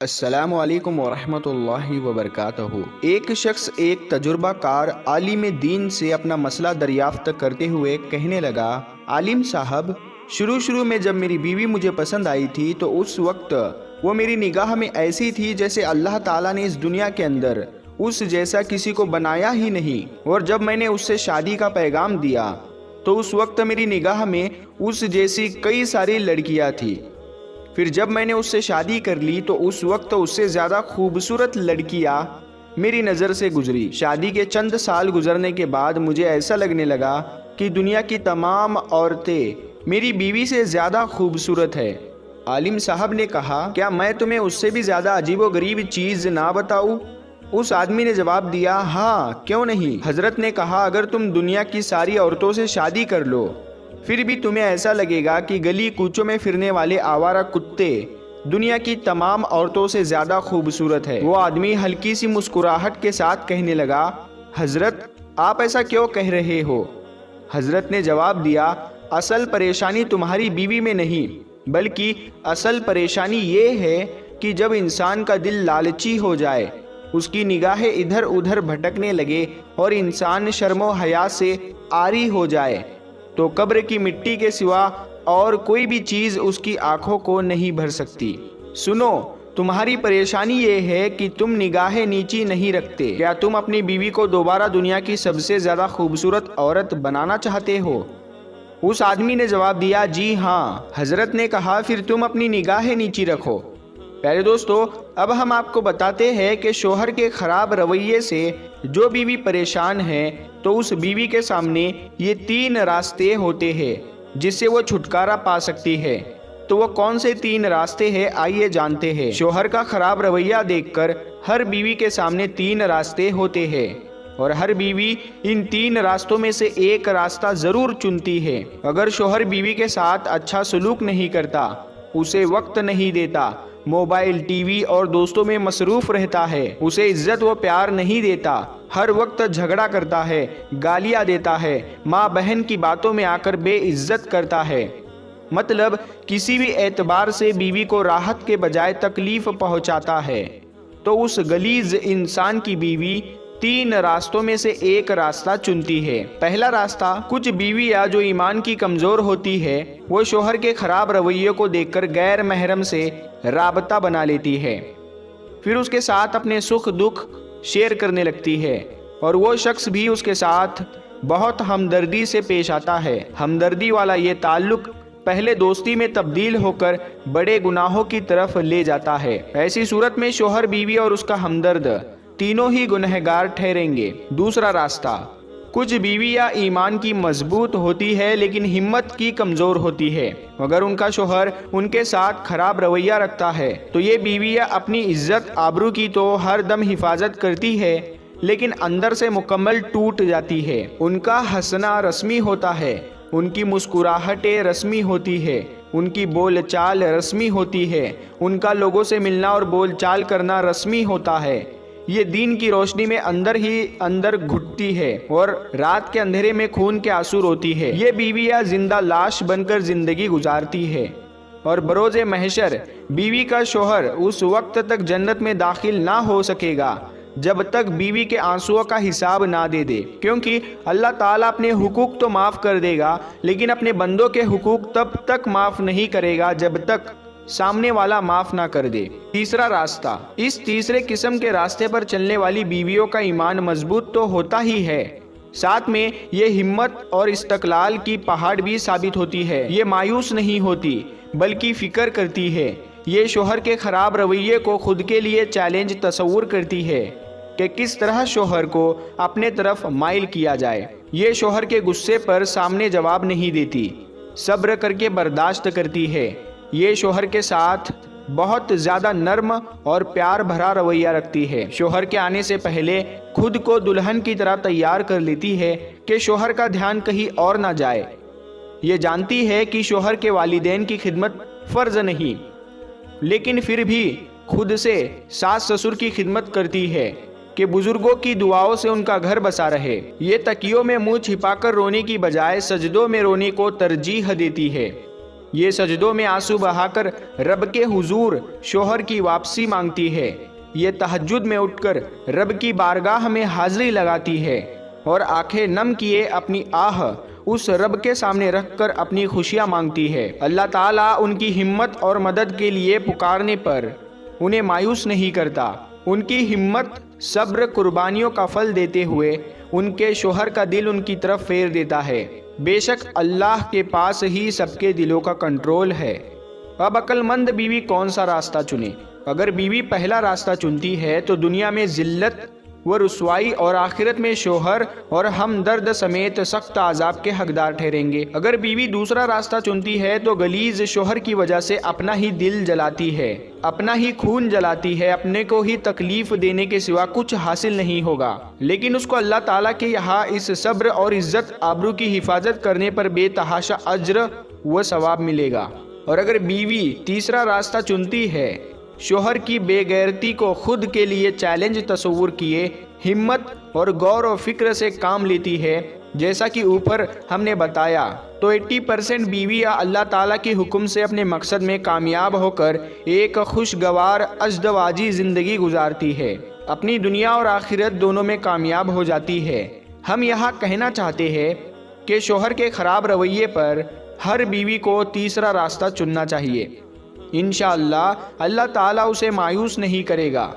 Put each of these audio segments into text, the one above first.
السلام علیکم ورحمۃ اللہ وبرکاتہ۔ ایک شخص ایک تجربہ کار عالم دین سے اپنا مسئلہ دریافت کرتے ہوئے کہنے لگا، عالم صاحب، شروع میں جب میری بیوی مجھے پسند آئی تھی تو اس وقت وہ میری نگاہ میں ایسی تھی جیسے اللہ تعالیٰ نے اس دنیا کے اندر اس جیسا کسی کو بنایا ہی نہیں، اور جب میں نے اس سے شادی کا پیغام دیا تو اس وقت میری نگاہ میں اس جیسی کئی ساری لڑکیاں تھیں۔ پھر جب میں نے اس سے شادی کر لی تو اس وقت اس سے زیادہ خوبصورت لڑکیاں میری نظر سے گزری۔ شادی کے چند سال گزرنے کے بعد مجھے ایسا لگنے لگا کہ دنیا کی تمام عورتیں میری بیوی سے زیادہ خوبصورت ہے۔ عالم صاحب نے کہا، کیا میں تمہیں اس سے بھی زیادہ عجیب و غریب چیز نہ بتاؤں؟ اس آدمی نے جواب دیا، ہاں کیوں نہیں۔ حضرت نے کہا، اگر تم دنیا کی ساری عورتوں سے شادی کر لو پھر بھی تمہیں ایسا لگے گا کہ گلی کوچوں میں پھرنے والے آوارہ کتے دنیا کی تمام عورتوں سے زیادہ خوبصورت ہے۔ وہ آدمی ہلکی سی مسکراہٹ کے ساتھ کہنے لگا، حضرت آپ ایسا کیوں کہہ رہے ہو؟ حضرت نے جواب دیا، اصل پریشانی تمہاری بیوی میں نہیں، بلکہ اصل پریشانی یہ ہے کہ جب انسان کا دل لالچی ہو جائے، اس کی نگاہیں ادھر ادھر بھٹکنے لگے اور انسان شرم و حیا سے عاری ہو جائے تو قبر کی مٹی کے سوا اور کوئی بھی چیز اس کی آنکھوں کو نہیں بھر سکتی۔ سنو، تمہاری پریشانی یہ ہے کہ تم نگاہیں نیچی نہیں رکھتے۔ کیا تم اپنی بیوی کو دوبارہ دنیا کی سب سے زیادہ خوبصورت عورت بنانا چاہتے ہو؟ اس آدمی نے جواب دیا، جی ہاں۔ حضرت نے کہا، پھر تم اپنی نگاہیں نیچی رکھو۔ پیارے دوستو، اب ہم آپ کو بتاتے ہیں کہ شوہر کے خراب رویے سے جو بیوی پریشان ہے تو اس بیوی کے سامنے یہ 3 راستے ہوتے ہیں جس سے وہ چھٹکارا پا سکتی ہے۔ تو وہ کون سے 3 راستے ہیں، آئیے جانتے ہیں۔ شوہر کا خراب رویہ دیکھ کر ہر بیوی کے سامنے 3 راستے ہوتے ہیں، اور ہر بیوی ان 3 راستوں میں سے ایک راستہ ضرور چنتی ہے۔ اگر شوہر بیوی کے ساتھ اچھا سلوک نہیں کرتا، اسے وقت نہیں دیتا، موبائل، ٹی وی اور دوستوں میں مصروف رہتا ہے، اسے عزت و پیار نہیں دیتا، ہر وقت جھگڑا کرتا ہے، گالیاں دیتا ہے، ماں بہن کی باتوں میں آ کر بے عزت کرتا ہے، مطلب کسی بھی اعتبار سے بیوی کو راحت کے بجائے تکلیف پہنچاتا ہے، تو اس غلیظ انسان کی بیوی 3 راستوں میں سے ایک راستہ چنتی ہے۔ پہلا راستہ، کچھ بیویاں جو ایمان کی کمزور ہوتی ہے وہ شوہر کے خراب رویے کو دیکھ کر غیر محرم سے رابطہ بنا لیتی ہے، پھر اس کے ساتھ اپنے سکھ دکھ شیئر کرنے لگتی ہے، اور وہ شخص بھی اس کے ساتھ بہت ہمدردی سے پیش آتا ہے۔ ہمدردی والا یہ تعلق پہلے دوستی میں تبدیل ہو کر بڑے گناہوں کی طرف لے جاتا ہے۔ ایسی صورت میں شوہر، بیوی اور اس کا ہمدرد تینوں ہی گنہگار ٹھہریں گے۔ دوسرا راستہ، کچھ بیویاں ایمان کی مضبوط ہوتی ہے لیکن ہمت کی کمزور ہوتی ہے۔ اگر ان کا شوہر ان کے ساتھ خراب رویہ رکھتا ہے تو یہ بیویاں اپنی عزت آبرو کی تو ہر دم حفاظت کرتی ہے لیکن اندر سے مکمل ٹوٹ جاتی ہے۔ ان کا ہنسنا رسمی ہوتا ہے، ان کی مسکراہٹیں رسمی ہوتی ہے، ان کی بول چال رسمی ہوتی ہے، ان کا لوگوں سے ملنا اور بول چال کرنا رسمی ہوتا ہے۔ یہ دین کی روشنی میں اندر ہی اندر گھٹتی ہے اور رات کے اندھیرے میں خون کے آنسو روتی ہے۔ یہ بیویاں زندہ لاش بن کر زندگی گزارتی ہے، اور بروز محشر بیوی کا شوہر اس وقت تک جنت میں داخل نہ ہو سکے گا جب تک بیوی کے آنسوؤں کا حساب نہ دے دے، کیونکہ اللہ تعالیٰ اپنے حقوق تو معاف کر دے گا لیکن اپنے بندوں کے حقوق تب تک معاف نہیں کرے گا جب تک سامنے والا معاف نہ کر دے۔ تیسرا راستہ، اس تیسرے قسم کے راستے پر چلنے والی بیویوں کا ایمان مضبوط تو ہوتا ہی ہے، ساتھ میں یہ ہمت اور استقلال کی پہاڑ بھی ثابت ہوتی ہے۔ یہ مایوس نہیں ہوتی بلکہ فکر کرتی ہے۔ یہ شوہر کے خراب رویے کو خود کے لیے چیلنج تصور کرتی ہے کہ کس طرح شوہر کو اپنے طرف مائل کیا جائے۔ یہ شوہر کے غصے پر سامنے جواب نہیں دیتی، صبر کر کے برداشت کرتی ہے۔ یہ شوہر کے ساتھ بہت زیادہ نرم اور پیار بھرا رویہ رکھتی ہے۔ شوہر کے آنے سے پہلے خود کو دلہن کی طرح تیار کر لیتی ہے کہ شوہر کا دھیان کہیں اور نہ جائے۔ یہ جانتی ہے کہ شوہر کے والدین کی خدمت فرض نہیں، لیکن پھر بھی خود سے ساس سسر کی خدمت کرتی ہے کہ بزرگوں کی دعاؤں سے ان کا گھر بسا رہے۔ یہ تکیوں میں منہ چھپا کر رونے کی بجائے سجدوں میں رونے کو ترجیح دیتی ہے۔ یہ سجدوں میں آنسو بہا کر رب کے حضور شوہر کی واپسی مانگتی ہے، یہ تہجد میں اٹھ کر رب کی بارگاہ میں حاضری لگاتی ہے اور آنکھیں نم کیے اپنی آہ اس رب کے سامنے رکھ کر اپنی خوشیاں مانگتی ہے۔ اللہ تعالیٰ ان کی ہمت اور مدد کے لیے پکارنے پر انہیں مایوس نہیں کرتا، ان کی ہمت صبر قربانیوں کا پھل دیتے ہوئے ان کے شوہر کا دل ان کی طرف پھیر دیتا ہے۔ بے شک اللہ کے پاس ہی سب کے دلوں کا کنٹرول ہے۔ اب عقل مند بیوی کون سا راستہ چنے؟ اگر بیوی پہلا راستہ چنتی ہے تو دنیا میں ذلت و رسوائی اور آخرت میں شوہر اور ہمدرد سمیت سخت عذاب کے حقدار ٹھہریں گے۔ اگر بیوی دوسرا راستہ چنتی ہے تو غلیظ شوہر کی وجہ سے اپنا ہی دل جلاتی ہے، اپنا ہی خون جلاتی ہے، اپنے کو ہی تکلیف دینے کے سوا کچھ حاصل نہیں ہوگا، لیکن اس کو اللہ تعالیٰ کے یہاں اس صبر اور عزت آبرو کی حفاظت کرنے پر بے تحاشا اجر و ثواب ملے گا۔ اور اگر بیوی تیسرا راستہ چنتی ہے، شوہر کی بے غیرتی کو خود کے لیے چیلنج تصور کیے ہمت اور غور و فکر سے کام لیتی ہے، جیسا کہ اوپر ہم نے بتایا، تو 80% بیویاں اللہ تعالیٰ کے حکم سے اپنے مقصد میں کامیاب ہو کر ایک خوشگوار ازدواجی زندگی گزارتی ہے، اپنی دنیا اور آخرت دونوں میں کامیاب ہو جاتی ہے۔ ہم یہاں کہنا چاہتے ہیں کہ شوہر کے خراب رویے پر ہر بیوی کو تیسرا راستہ چننا چاہیے، انشاءاللہ اللہ تعالیٰ اسے مایوس نہیں کرے گا۔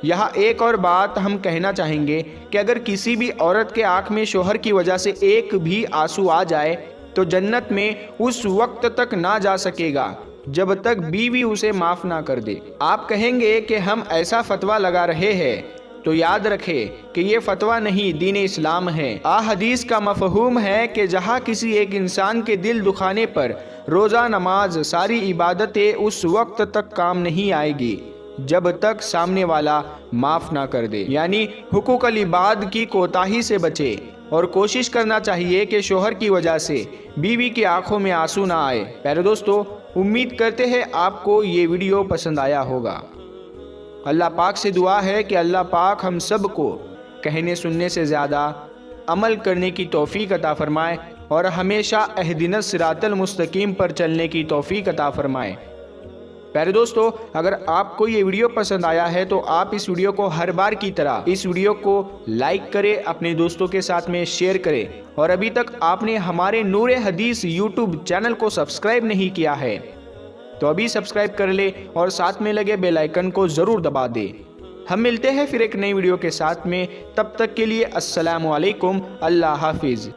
یہاں ایک اور بات ہم کہنا چاہیں گے کہ اگر کسی بھی عورت کے آنکھ میں شوہر کی وجہ سے ایک بھی آنسو آ جائے تو جنت میں اس وقت تک نہ جا سکے گا جب تک بیوی اسے معاف نہ کر دے۔ آپ کہیں گے کہ ہم ایسا فتویٰ لگا رہے ہیں، تو یاد رکھے کہ یہ فتویٰ نہیں، دین اسلام ہے۔ حدیث کا مفہوم ہے کہ جہاں کسی ایک انسان کے دل دکھانے پر روزہ نماز ساری عبادتیں اس وقت تک کام نہیں آئے گی جب تک سامنے والا معاف نہ کر دے، یعنی حقوق العباد کی کوتاہی سے بچے اور کوشش کرنا چاہیے کہ شوہر کی وجہ سے بیوی کی آنکھوں میں آنسو نہ آئے۔ پیارے دوستو، امید کرتے ہیں آپ کو یہ ویڈیو پسند آیا ہوگا۔ اللہ پاک سے دعا ہے کہ اللہ پاک ہم سب کو کہنے سننے سے زیادہ عمل کرنے کی توفیق عطا فرمائے اور ہمیشہ اہدنا الصراط المستقیم پر چلنے کی توفیق عطا فرمائے۔ پیارے دوستو، اگر آپ کو یہ ویڈیو پسند آیا ہے تو آپ اس ویڈیو کو ہر بار کی طرح اس ویڈیو کو لائک کریں، اپنے دوستوں کے ساتھ میں شیئر کریں، اور ابھی تک آپ نے ہمارے نور حدیث یوٹیوب چینل کو سبسکرائب نہیں کیا ہے تو ابھی سبسکرائب کر لے اور ساتھ میں لگے بیل آئیکن کو ضرور دبا دے۔ ہم ملتے ہیں پھر ایک نئی ویڈیو کے ساتھ میں، تب تک کے لیے السلام علیکم، اللہ حافظ۔